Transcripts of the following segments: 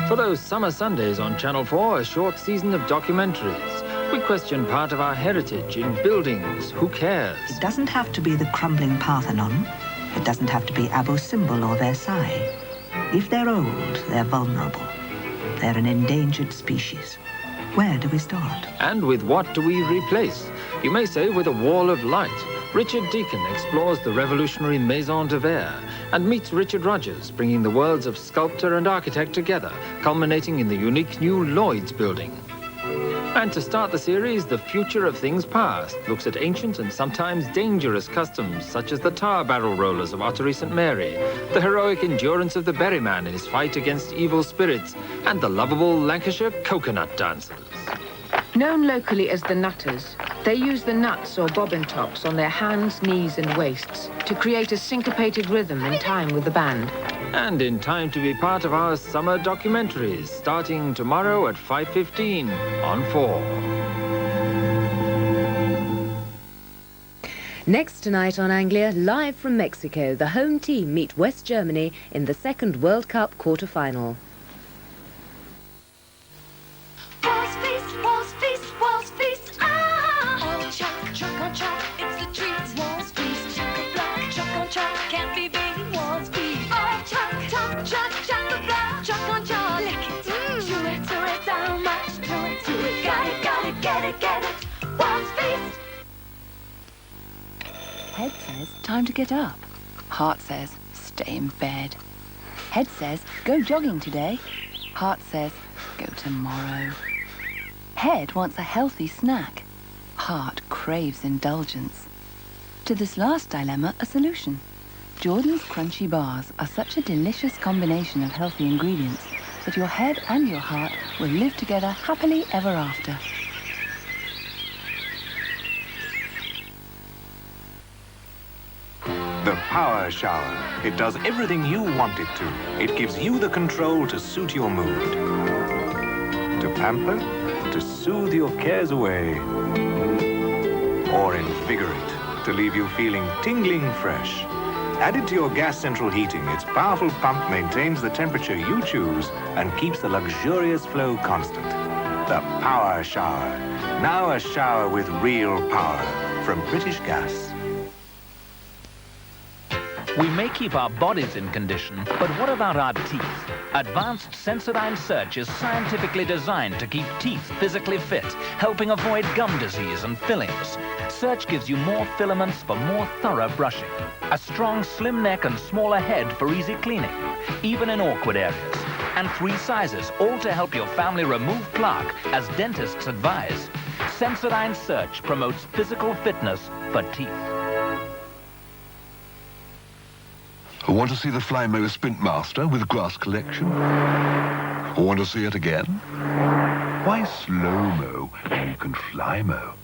For those summer Sundays on Channel 4, a short season of documentaries. We question part of our heritage in buildings. Who cares? It doesn't have to be the crumbling Parthenon. It doesn't have to be Abu Simbel or Versailles. If they're old, they're vulnerable. They're an endangered species. Where do we start? And with what do we replace? You may say with a wall of light. Richard Deacon explores the revolutionary Maison de Verre and meets Richard Rogers, bringing the worlds of sculptor and architect together, culminating in the unique new Lloyd's building. And to start the series, The Future of Things Past looks at ancient and sometimes dangerous customs, such as the tar barrel rollers of Ottery St. Mary, the heroic endurance of the Berryman in his fight against evil spirits, and the lovable Lancashire coconut dancers. Known locally as the Nutters, they use the nuts or bobbin tops on their hands, knees and waists to create a syncopated rhythm in time with the band. And in time to be part of our summer documentaries, starting tomorrow at 5:15 on 4. Next tonight on Anglia, live from Mexico, the home team meet West Germany in the second World Cup quarter-final. Head says, time to get up. Heart says, stay in bed. Head says, go jogging today. Heart says, go tomorrow. Head wants a healthy snack. Heart craves indulgence. To this last dilemma, a solution. Jordan's crunchy bars are such a delicious combination of healthy ingredients that your head and your heart will live together happily ever after. The Power Shower. It does everything you want it to. It gives you the control to suit your mood. To pamper, to soothe your cares away. Or invigorate, to leave you feeling tingling fresh. Added to your gas central heating, its powerful pump maintains the temperature you choose and keeps the luxurious flow constant. The Power Shower. Now a shower with real power from British Gas. We may keep our bodies in condition, but what about our teeth? Advanced Sensodyne Search is scientifically designed to keep teeth physically fit, helping avoid gum disease and fillings. Search gives you more filaments for more thorough brushing. A strong, slim neck and smaller head for easy cleaning, even in awkward areas. And 3 sizes, all to help your family remove plaque, as dentists advise. Sensodyne Search promotes physical fitness for teeth. Want to see the Flymo Sprint Master with grass collection? Want to see it again? Why slow-mo when you can fly-mo?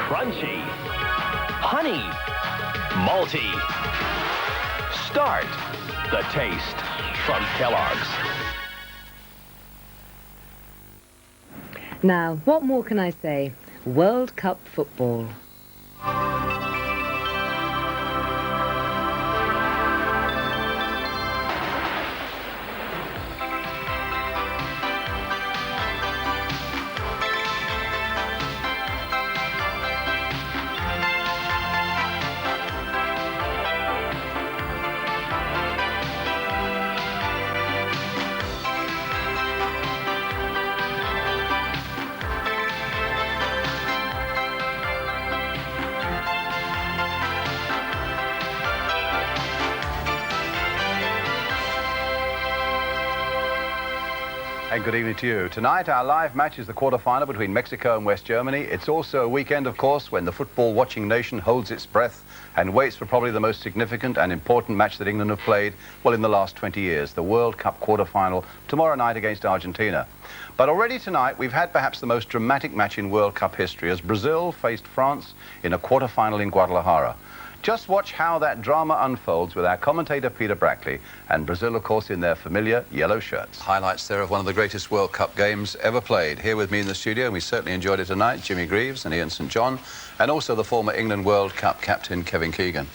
Crunchy, honey, malty. Start the taste from Kellogg's. Now, what more can I say? World Cup football. And good evening to you. Tonight, our live match is the quarter-final between Mexico and West Germany. It's also a weekend, of course, when the football-watching nation holds its breath and waits for probably the most significant and important match that England have played, well, in the last 20 years, the World Cup quarter-final tomorrow night against Argentina. But already tonight, we've had perhaps the most dramatic match in World Cup history as Brazil faced France in a quarter-final in Guadalajara. Just watch how that drama unfolds with our commentator Peter Brackley and Brazil, of course, in their familiar yellow shirts. Highlights there of one of the greatest World Cup games ever played. Here with me in the studio, and we certainly enjoyed it tonight, Jimmy Greaves and Ian St John, and also the former England World Cup captain Kevin Keegan.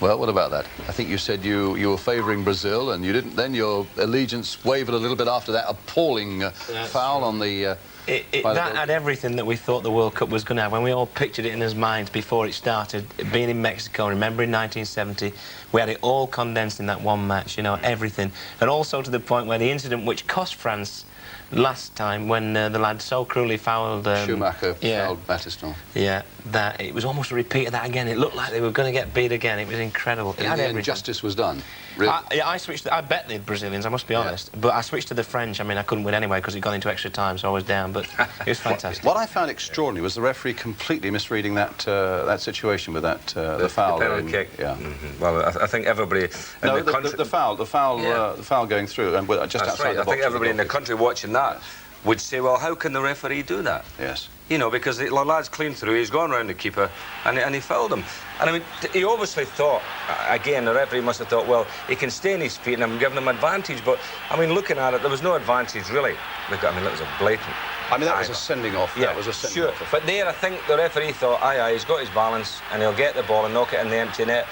Well, what about that? I think you said you were favouring Brazil, and you didn't. Then your allegiance wavered a little bit after that appalling foul on the... That had everything that we thought the World Cup was going to have. When we all pictured it in our minds before it started, being in Mexico, remember in 1970, we had it all condensed in that one match, you know, everything. And also to the point where the incident which cost France last time, when the lad so cruelly fouled... Schumacher fouled Battiston. Yeah, that it was almost a repeat of that again. It looked like they were going to get beat again. It was incredible. And in the end, justice was done. Really? I switched. I bet the Brazilians, I must be honest. But I switched to the French. I mean, I couldn't win anyway because it got into extra time, so I was down. But it was fantastic. What I found extraordinary was the referee completely misreading that situation with that the foul. The penalty kick. Yeah. Well, I think everybody. No, the foul going through and just That's outside right. the box. I think everybody in the country watching that would say, well, how can the referee do that? Yes. You know, because the lad's clean through, he's gone round the keeper, and he fouled him. And I mean, he obviously thought, again, the referee must have thought, well, he can stay on his feet and I'm giving him advantage. But, I mean, looking at it, there was no advantage, really. I mean, that was a blatant... I mean, that was a sending off. Yeah, that was a sending off. But there, I think the referee thought, aye, he's got his balance, and he'll get the ball and knock it in the empty net.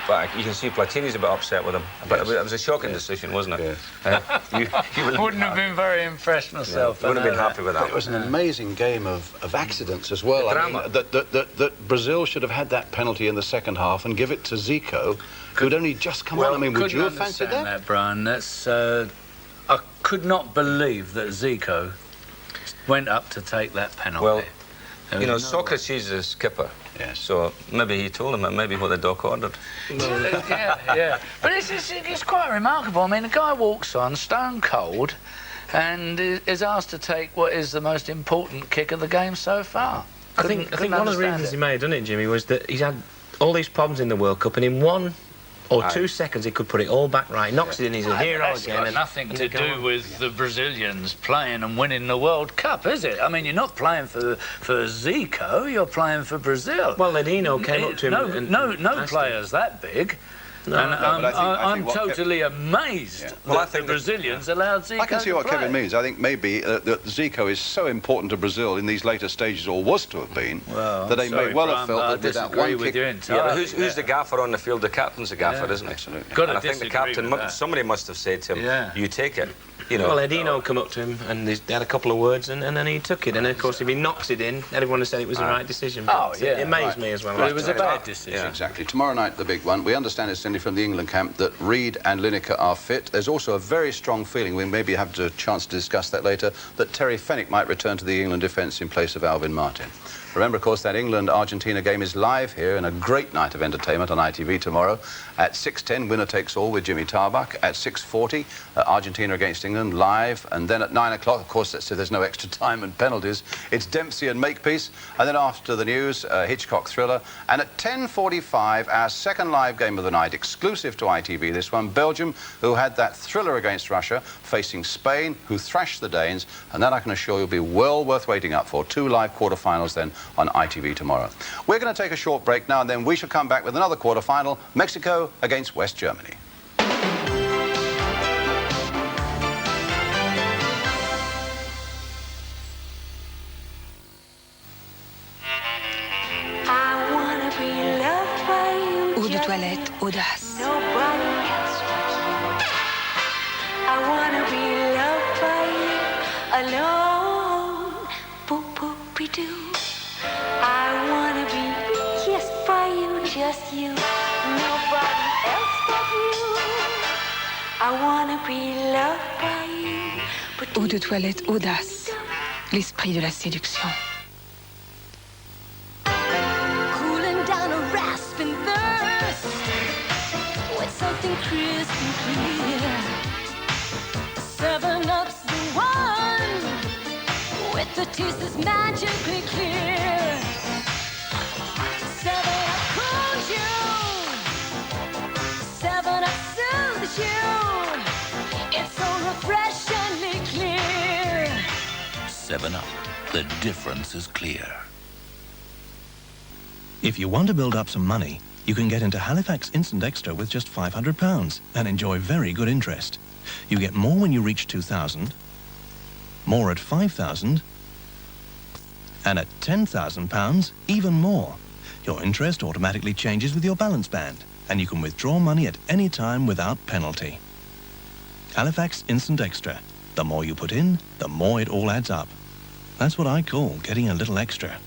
But you can see Platini's a bit upset with him. But it was a shocking decision, wasn't it? Yes. You wouldn't have been very impressed myself. Yeah, wouldn't have been happy with that. But it was an amazing game of accidents as well. The I mean, that Brazil should have had that penalty in the second half and give it to Zico, who'd only just come on. I mean, would you have fancied that? Brian? That's... I could not believe that Zico went up to take that penalty. Well, you know, Socrates is a skipper. Yes. So maybe he told him that maybe what the doc ordered. Yeah. But it's quite remarkable. I mean, the guy walks on stone cold and is asked to take what is the most important kick of the game so far. I think one of the reasons he made, didn't it, Jimmy, was that he's had all these problems in the World Cup, and in 1 or 2 seconds he could put it all back right. Knocks it in, he's a hero It's again. got nothing to do with the Brazilians playing and winning the World Cup, is it? I mean, you're not playing for Zico, you're playing for Brazil. Well, Ledino came up to him. No player's that big. No, and I'm totally amazed that the Brazilians allowed Zico I can see what Kevin means. I think maybe that Zico is so important to Brazil in these later stages, or was to have been, that they may well have felt that with that one kick... Yeah, but who's the gaffer on the field? The captain's the gaffer, isn't he? Absolutely. And I think the captain, somebody must have said to him, you take it. You know, well, Edino come up to him and they had a couple of words and then he took it. And of course, if he knocks it in, everyone has said it was the right decision. But it amazed me as well. But it was a bad decision. Yeah, exactly. Tomorrow night, the big one. We understand it's only from the England camp that Reid and Lineker are fit. There's also a very strong feeling, we maybe have a chance to discuss that later, that Terry Fenwick might return to the England defence in place of Alvin Martin. Remember, of course, that England-Argentina game is live here and a great night of entertainment on ITV tomorrow. At 6:10, winner takes all with Jimmy Tarbuck. At 6:40, Argentina against England, live. And then at 9 o'clock, of course, so there's no extra time and penalties, it's Dempsey and Makepeace. And then after the news, Hitchcock Thriller. And at 10:45, our second live game of the night, exclusive to ITV, this one, Belgium, who had that thriller against Russia, facing Spain, who thrashed the Danes. And that I can assure you will be well worth waiting up for. 2 live quarter-finals then on ITV tomorrow. We're going to take a short break now, and then we shall come back with another quarter-final, Mexico against West Germany. Eau de toilette, audace. Just you, nobody else but you. I wanna be loved by you. Eau de toilette, audace. L'esprit de la séduction. Cooling down a rasping thirst with something crisp and clear. 7-Up's the one with the taste that's magically clear. 7-Up cools you. 7-Up soothes you. It's so refreshingly clear. 7-Up. The difference is clear. If you want to build up some money, you can get into Halifax Instant Extra with just £500 and enjoy very good interest. You get more when you reach 2,000, more at 5,000, and at £10,000, even more. Your interest automatically changes with your balance band, and you can withdraw money at any time without penalty. Halifax Instant Extra. The more you put in, the more it all adds up. That's what I call getting a little extra.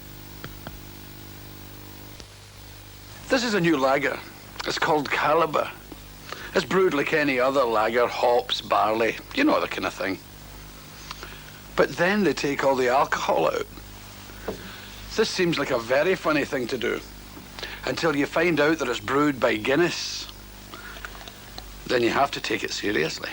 This is a new lager. It's called Caliber. It's brewed like any other lager, hops, barley, you know, the kind of thing. But then they take all the alcohol out. This seems like a very funny thing to do, until you find out that it's brewed by Guinness. Then you have to take it seriously.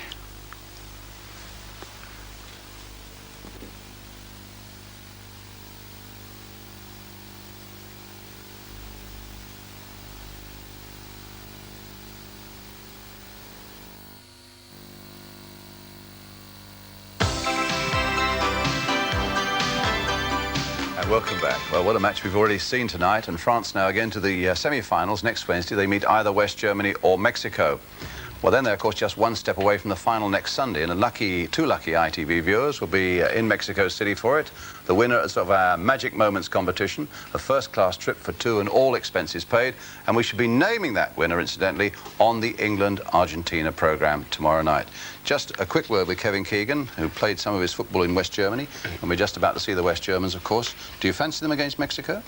Welcome back. Well, what a match we've already seen tonight, and France now again to the semi-finals. Next Wednesday they meet either West Germany or Mexico. Well, then they're, of course, just one step away from the final next Sunday, and two lucky ITV viewers will be in Mexico City for it. The winner of our Magic Moments competition, a first-class trip for two and all expenses paid, and we should be naming that winner, incidentally, on the England-Argentina programme tomorrow night. Just a quick word with Kevin Keegan, who played some of his football in West Germany, and we're just about to see the West Germans, of course. Do you fancy them against Mexico?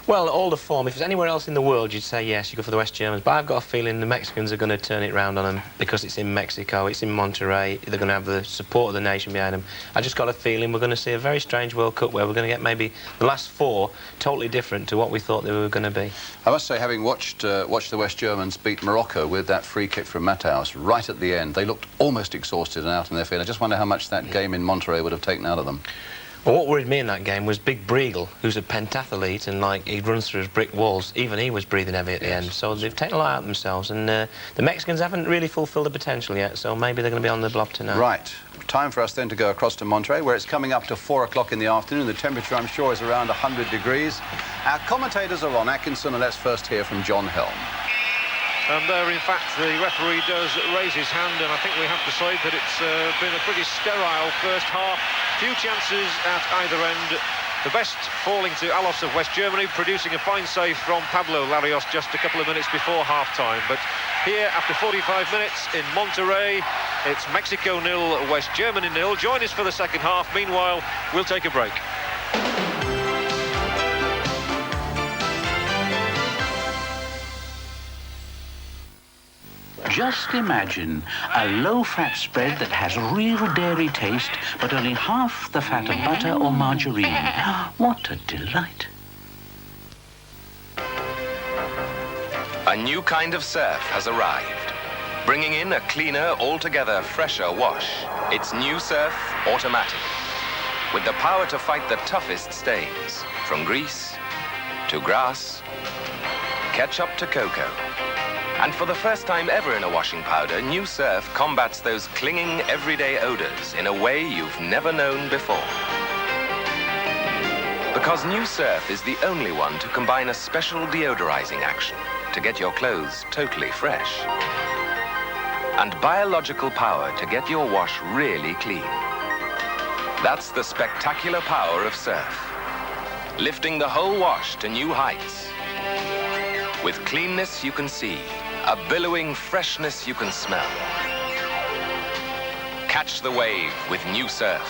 Well, all the form. If there's anywhere else in the world, you'd say yes, you go for the West Germans. But I've got a feeling the Mexicans are going to turn it round on them because it's in Mexico, it's in Monterrey. They're going to have the support of the nation behind them. I just got a feeling we're going to see a very strange World Cup where we're going to get maybe the last four totally different to what we thought they were going to be. I must say, having watched the West Germans beat Morocco with that free kick from Matthaus right at the end, they looked almost exhausted and out on their feet. I just wonder how much that game in Monterrey would have taken out of them. Well, what worried me in that game was Big Briegel, who's a pentathlete, and he runs through his brick walls. Even he was breathing heavy at the end. So they've taken a lot out of themselves, and the Mexicans haven't really fulfilled the potential yet, so maybe they're going to be on the blob tonight. Right. Time for us then to go across to Monterrey, where it's coming up to 4 o'clock in the afternoon. The temperature, I'm sure, is around 100 degrees. Our commentators are Ron Atkinson, and let's first hear from John Helm. And there, in fact, the referee does raise his hand, and I think we have to say that it's been a pretty sterile first half. Few chances at either end. The best falling to Alos of West Germany, producing a fine save from Pablo Larios just a couple of minutes before half-time. But here, after 45 minutes in Monterrey, it's Mexico 0, West Germany 0. Join us for the second half. Meanwhile, we'll take a break. Just imagine a low-fat spread that has real dairy taste, but only half the fat of butter or margarine. What a delight. A new kind of surf has arrived, bringing in a cleaner, altogether fresher wash. It's New Surf Automatic, with the power to fight the toughest stains, from grease to grass, ketchup to cocoa. And for the first time ever in a washing powder, New Surf combats those clinging everyday odors in a way you've never known before. Because New Surf is the only one to combine a special deodorizing action to get your clothes totally fresh, and biological power to get your wash really clean. That's the spectacular power of Surf, lifting the whole wash to new heights. With cleanness you can see, a billowing freshness you can smell. Catch the wave with New Surf.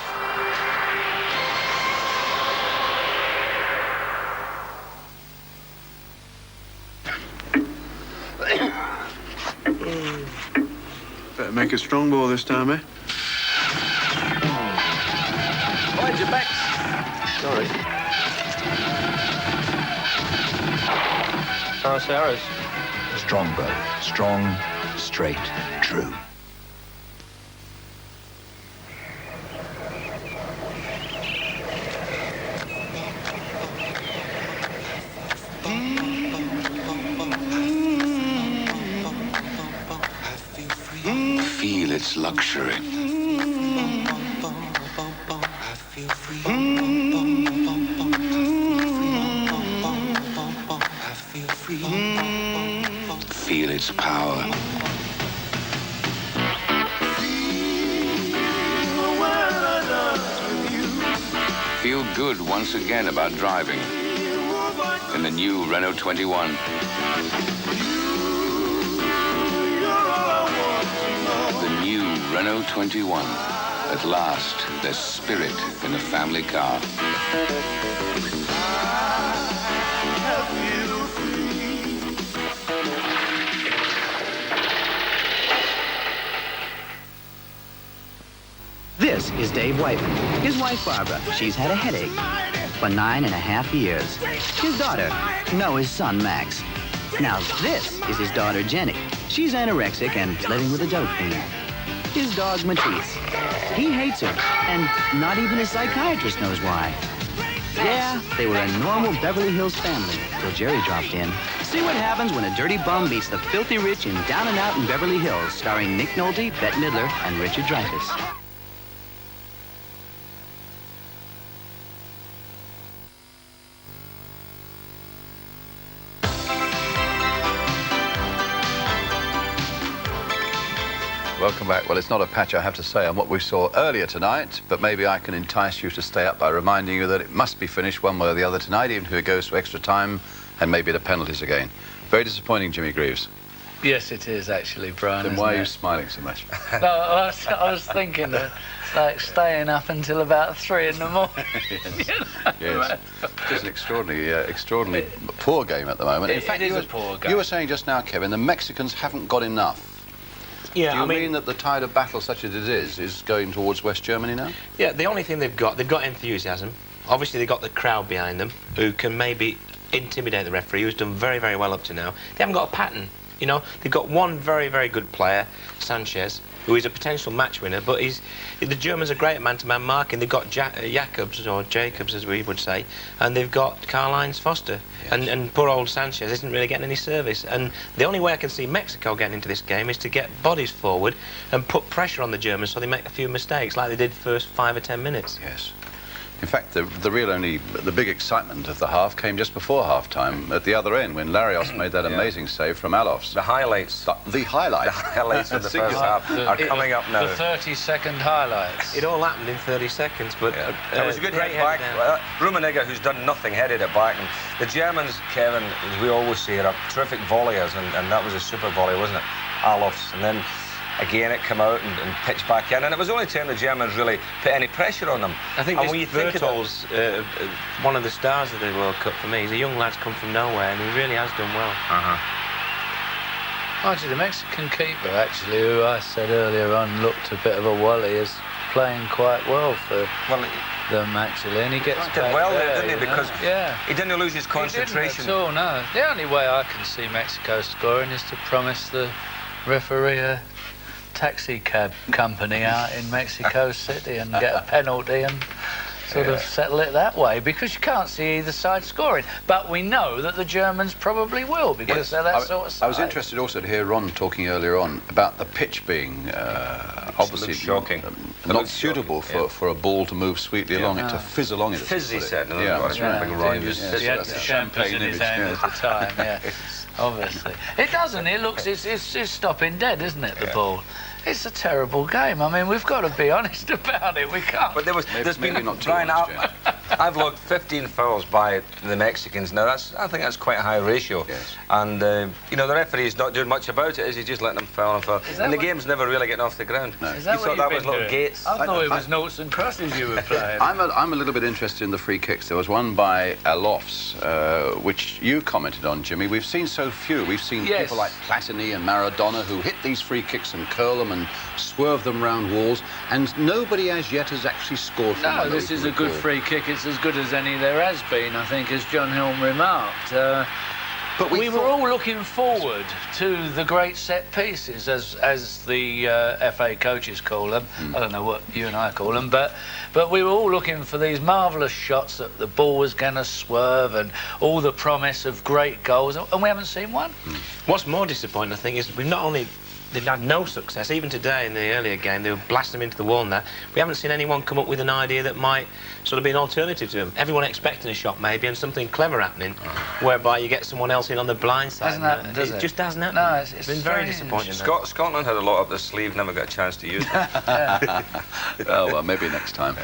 Better make a strong ball this time, eh? Mind your backs. Sorry. Sarah's. Strong, bro. Strong, straight, true. Feel its luxury. Feel its power. Feel good once again about driving in the new Renault 21. The new Renault 21. At last, there's spirit in a family car. This is Dave Whiteman. His wife, Barbara, she's had a headache for 9.5 years. His daughter, no, his son, Max. Now, this is his daughter, Jenny. She's anorexic and living with a dope fiend. His dog, Matisse. He hates her, and not even his psychiatrist knows why. Yeah, they were a normal Beverly Hills family till Jerry dropped in. See what happens when a dirty bum meets the filthy rich in Down and Out in Beverly Hills, starring Nick Nolte, Bette Midler, and Richard Dreyfuss. Welcome back. Well, it's not a patch, I have to say, on what we saw earlier tonight, but maybe I can entice you to stay up by reminding you that it must be finished one way or the other tonight, even if it goes to extra time and maybe the penalties again. Very disappointing, Jimmy Greaves. Yes, it is, actually, Brian. Then why are you smiling so much? No, I was thinking of, like, staying up until about 3 in the morning. Yes. Yes. It's an extraordinarily poor game at the moment. In fact, it is a poor game. You were saying just now, Kevin, the Mexicans haven't got enough. Yeah, Do you mean that the tide of battle, such as it is going towards West Germany now? Yeah, the only thing they've got enthusiasm. Obviously, they've got the crowd behind them, who can maybe intimidate the referee, who's done very, very well up to now. They haven't got a pattern, you know. They've got one very, very good player, Sanchez, who is a potential match winner, but the Germans are great at man-to-man marking. They've got Jacobs, or Jacobs, as we would say, and they've got Karl-Heinz Foster. Yes. And poor old Sanchez isn't really getting any service. And the only way I can see Mexico getting into this game is to get bodies forward and put pressure on the Germans so they make a few mistakes, like they did the first 5 or 10 minutes. Yes. In fact, the big excitement of the half came just before half-time at the other end when Larios made that amazing save from Alofs. The highlights. The highlights. The highlights of the first half are coming up now. The 30-second highlights. It all happened in 30 seconds, but... It was a good head back. Rummenigge, who's done nothing, headed it back. And the Germans, Kevin, as we always say, are terrific volleyers, and that was a super volley, wasn't it? Alofs. And then... Again, it came out and pitched back in, and it was the only time the Germans really put any pressure on them. I think Bertol's one of the stars of the World Cup for me. He's a young lad's come from nowhere, and he really has done well. Actually, the Mexican keeper, who I said earlier on looked a bit of a wally, is playing quite well for them, actually, and he gets did well there, didn't he? Because he didn't lose his He concentration. didn't at all, no. The only way I can see Mexico scoring is to promise the referee a taxi cab company out in Mexico City and get a penalty and sort of settle it that way, because you can't see either side scoring. But we know that the Germans probably will, because they're that sort of side. I was interested also to hear Ron talking earlier on about the pitch being obviously shocking. Not suitable for a ball to move sweetly along it, to fizz along it. Fizz, he said. He had the champagne in his hand at the time, obviously. It doesn't, it's stopping dead, isn't it, the ball? It's a terrible game. I mean, we've got to be honest about it. We can't. But there's been not Brian, I've looked 15 fouls by the Mexicans. Now, I think that's quite a high ratio. Yes. And, you know, the referee's not doing much about it, is he? Just letting them foul and foul. And the game's never really getting off the ground. No. Is that you thought that was little gates? I thought it was noughts and crosses you were playing. I'm a little bit interested in the free kicks. There was one by Alofs, which you commented on, Jimmy. We've seen so few. We've seen people like Platini and Maradona who hit these free kicks and curl them and swerve them round walls, and nobody as yet has actually scored from them. No, this is a good free kick. It's as good as any there has been, I think, as John Helm remarked. But we were all looking forward to the great set pieces, as the FA coaches call them. I don't know what you and I call them, but we were all looking for these marvellous shots that the ball was going to swerve and all the promise of great goals, and we haven't seen one. What's more disappointing, I think, is we've not only they've had no success. Even today in the earlier game, they were blasting them into the wall and that. We haven't seen anyone come up with an idea that might sort of be an alternative to them. Everyone expecting a shot maybe and something clever happening, whereby you get someone else in on the blind side. Hasn't happened, does it? It just hasn't happened. No, it's been very disappointing. Scotland had a lot up their sleeve, never got a chance to use it. Oh, well, maybe next time.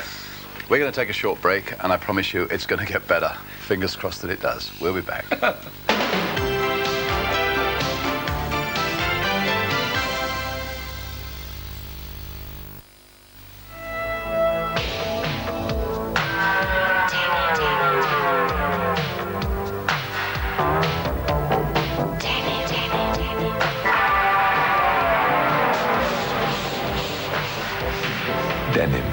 We're going to take a short break, and I promise you it's going to get better. Fingers crossed that it does. We'll be back. Denim.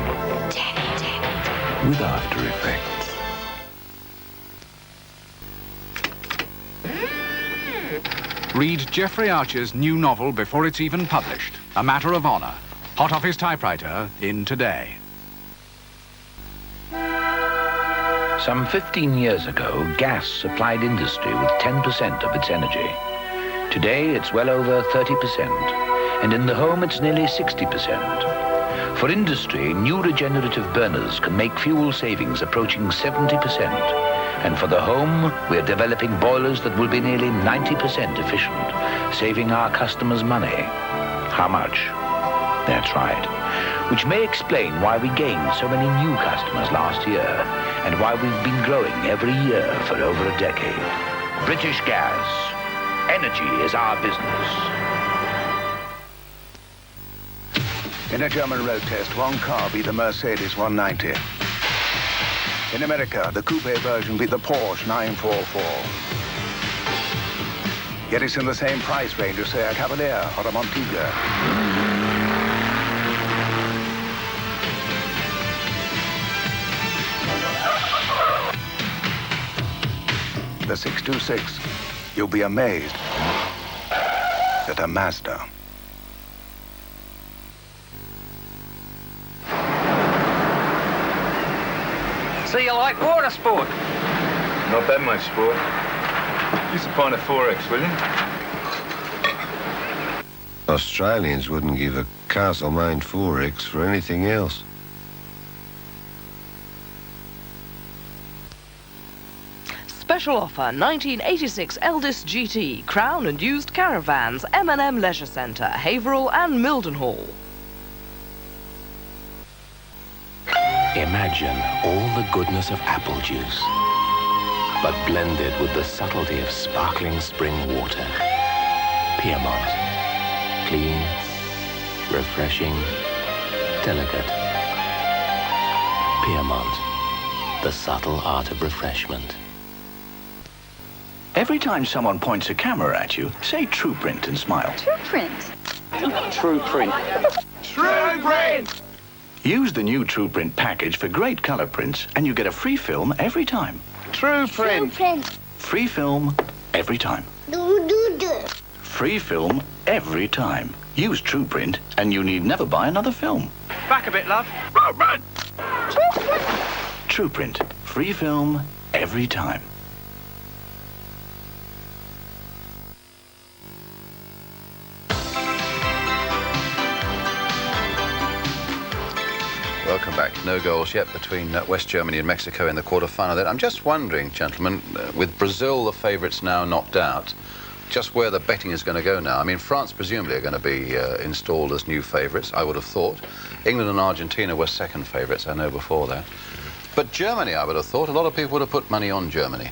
With After Effects. Read Jeffrey Archer's new novel before it's even published, A Matter of Honor, hot off his typewriter in Today. Some 15 years ago, gas supplied industry with 10% of its energy. Today, it's well over 30%, and in the home, it's nearly 60%. For industry, new regenerative burners can make fuel savings approaching 70%. And for the home, we're developing boilers that will be nearly 90% efficient, saving our customers money. How much? That's right. Which may explain why we gained so many new customers last year, and why we've been growing every year for over a decade. British Gas. Energy is our business. In a German road test, one car beat the Mercedes 190. In America, the coupe version beat the Porsche 944. Yet it's in the same price range as, say, a Cavalier or a Montego. The 626, you'll be amazed at a Mazda. So you like water sport? Not that much sport. Just a pint of 4X, will you? Australians wouldn't give a Castlemaine 4X for anything else. Special offer, 1986 Eldis GT, Crown and used caravans, M&M Leisure Centre, Haverhill and Mildenhall. Imagine all the goodness of apple juice, but blended with the subtlety of sparkling spring water. Piedmont. Clean, refreshing, delicate. Piedmont. The subtle art of refreshment. Every time someone points a camera at you, say True Print and smile. True Print. True Print. True Print. Use the new True Print package for great color prints, and you get a free film every time. True Print. Free film every time. Free film every time. Use True Print, and you need never buy another film. Back a bit, love. True Print. Free film every time. Welcome back. No goals yet between West Germany and Mexico in the quarter-final. I'm just wondering, gentlemen, with Brazil the favourites now knocked out, just where the betting is going to go now. I mean, France presumably are going to be installed as new favourites, I would have thought. England and Argentina were second favourites, I know, before that. But Germany, I would have thought, a lot of people would have put money on Germany.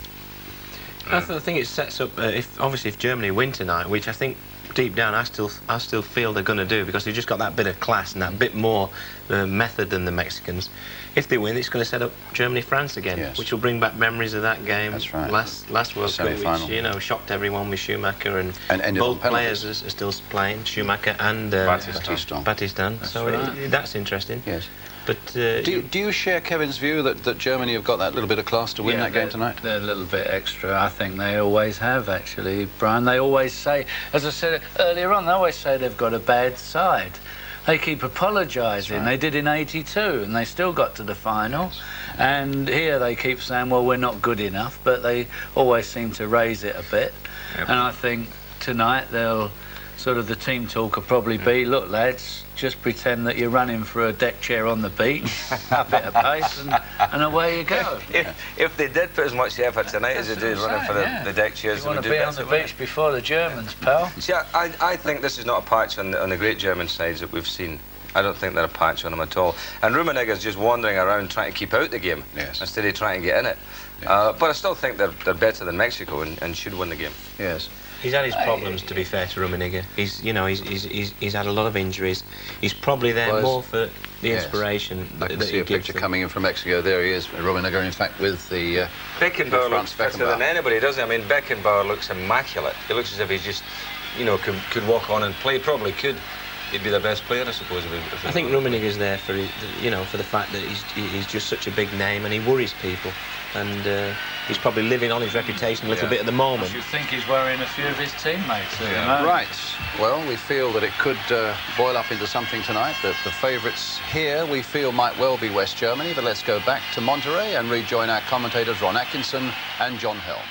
I think it sets up, if Germany win tonight, which I think deep down I still feel they're going to do, because they've just got that bit of class and that bit more method than the Mexicans. If they win, it's going to set up Germany-France again, yes, which will bring back memories of that game. That's right. Last World Cup, which shocked everyone with Schumacher, and both players are still playing, Schumacher and Battiston. So right, that's interesting. Yes. But do you share Kevin's view that Germany have got that little bit of class to win that game tonight? They're a little bit extra. I think they always have, actually, Brian. They always say, as I said earlier on, they always say they've got a bad side. They keep apologising. Right. They did in '82, and they still got to the final. And here they keep saying, well, we're not good enough, but they always seem to raise it a bit. Yep. And I think tonight they'll sort of the team talk will probably be, look, lads, just pretend that you're running for a deck chair on the beach, a bit of pace, and away you go. If they did put as much effort tonight as they did running for the deck chairs, you want to be on the beach before the Germans, pal. See, I think this is not a patch on the great German sides that we've seen. I don't think they're a patch on them at all. And Rummenigge's just wandering around trying to keep out the game instead of trying to get in it. But I still think they're better than Mexico and should win the game. Yes. He's had his problems, to be fair to Rummenigge. He's had a lot of injuries. He's probably there more for the inspiration I can that see he a gives picture them. coming in from Mexico. There he is, Rummenigge, in fact, with the Beckenbauer looks fitter than anybody, doesn't he? I mean, Beckenbauer looks immaculate. He looks as if he's just, could walk on and play. Probably could. He'd be the best player, I suppose. I think Rummenigge's there for for the fact that he's just such a big name and he worries people, and he's probably living on his reputation a little bit at the moment. You think he's worrying a few of his teammates? Right. Well, we feel that it could boil up into something tonight. That the favourites here we feel might well be West Germany. But let's go back to Monterey and rejoin our commentators Ron Atkinson and John Helm.